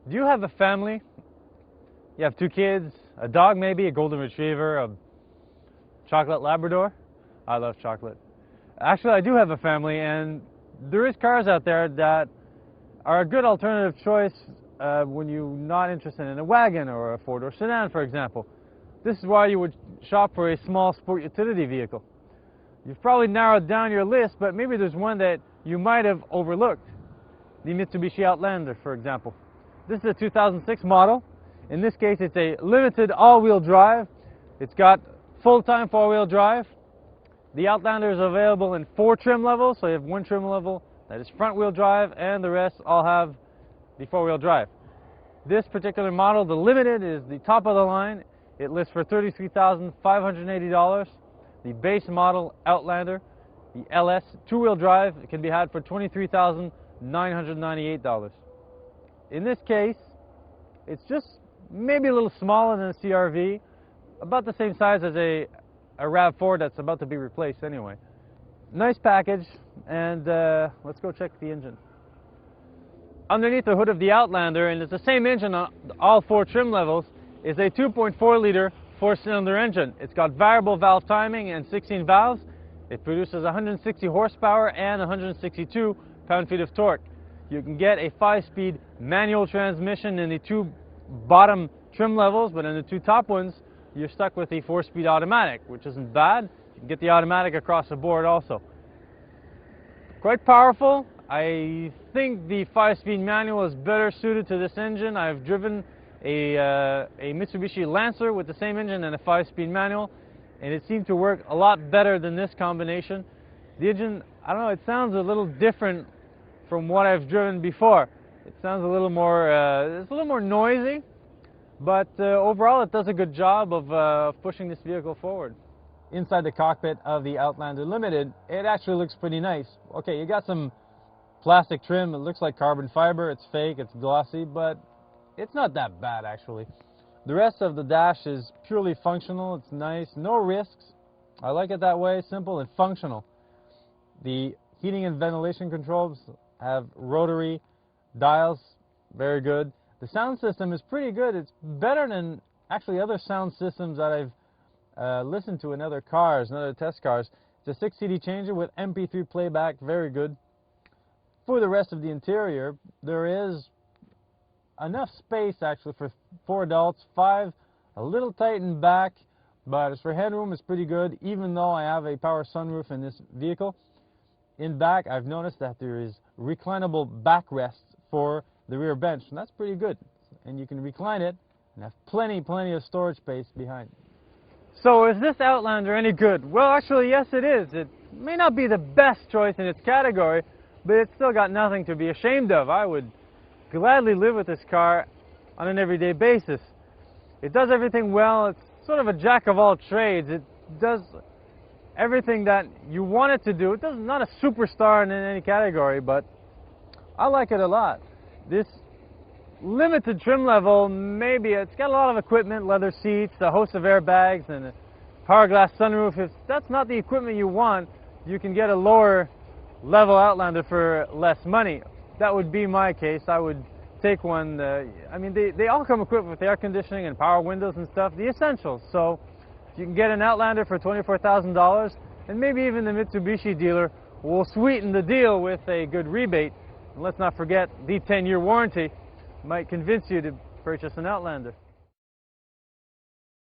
Do you have a family? You have 2 kids, a dog maybe, a golden retriever, a chocolate Labrador? I love chocolate. Actually, I do have a family, and there is cars out there that are a good alternative choice when you're not interested in a wagon or a 4-door sedan, for example. This is why you would shop for a small sport utility vehicle. You've probably narrowed down your list, but maybe there's one that you might have overlooked. The Mitsubishi Outlander, for example. This is a 2006 model. In this case, it's a limited all-wheel drive. It's got full-time 4-wheel drive. The Outlander is available in 4 trim levels, so you have 1 trim level that is front-wheel drive, and the rest all have the 4-wheel drive. This particular model, the Limited, is the top of the line. It lists for $33,580. The base model Outlander, the LS 2-wheel drive, it can be had for $23,998. In this case, it's just maybe a little smaller than a CR-V, about the same size as a RAV4 that's about to be replaced anyway. Nice package, and let's go check the engine. Underneath the hood of the Outlander, and it's the same engine on all 4 trim levels, is a 2.4-liter 4-cylinder engine. It's got variable valve timing and 16 valves. It produces 160 horsepower and 162 pound-feet of torque. You can get a 5-speed manual transmission in the 2 bottom trim levels, but in the 2 top ones, you're stuck with the 4-speed automatic, which isn't bad. You can get the automatic across the board also. Quite powerful. I think the 5-speed manual is better suited to this engine. I've driven a Mitsubishi Lancer with the same engine and a 5-speed manual, and it seemed to work a lot better than this combination. The engine, I don't know, it sounds a little different from what I've driven before. It sounds a little more, it's a little more noisy, but overall it does a good job of pushing this vehicle forward. Inside the cockpit of the Outlander Limited, it actually looks pretty nice. Okay, you got some plastic trim. It looks like carbon fiber. It's fake, it's glossy, but it's not that bad actually. The rest of the dash is purely functional. It's nice, no risks. I like it that way, simple and functional. The heating and ventilation controls have rotary dials, very good. The sound system is pretty good. It's better than actually other sound systems that I've listened to in other cars, in other test cars. It's a 6 CD changer with MP3 playback, very good. For the rest of the interior, there is enough space actually for 4 adults, 5 a little tight in back, but as for headroom, it's pretty good, even though I have a power sunroof in this vehicle. In back, I've noticed that there is reclinable backrests for the rear bench, and that's pretty good. And you can recline it and have plenty of storage space behind. So is this Outlander any good? Well, actually, yes it is. It may not be the best choice in its category, but it's still got nothing to be ashamed of. I would gladly live with this car on an everyday basis. It does everything well. It's sort of a jack of all trades. It does everything that you want it to do. It does not a superstar in any category, but I like it a lot. This limited trim level, maybe it's got a lot of equipment, leather seats, a host of airbags, and a power glass sunroof. If that's not the equipment you want, you can get a lower level Outlander for less money. That would be my case. I would take one. I mean, they all come equipped with air conditioning and power windows and stuff, the essentials. So you can get an Outlander for $24,000, and maybe even the Mitsubishi dealer will sweeten the deal with a good rebate. And let's not forget the 10-year warranty might convince you to purchase an Outlander.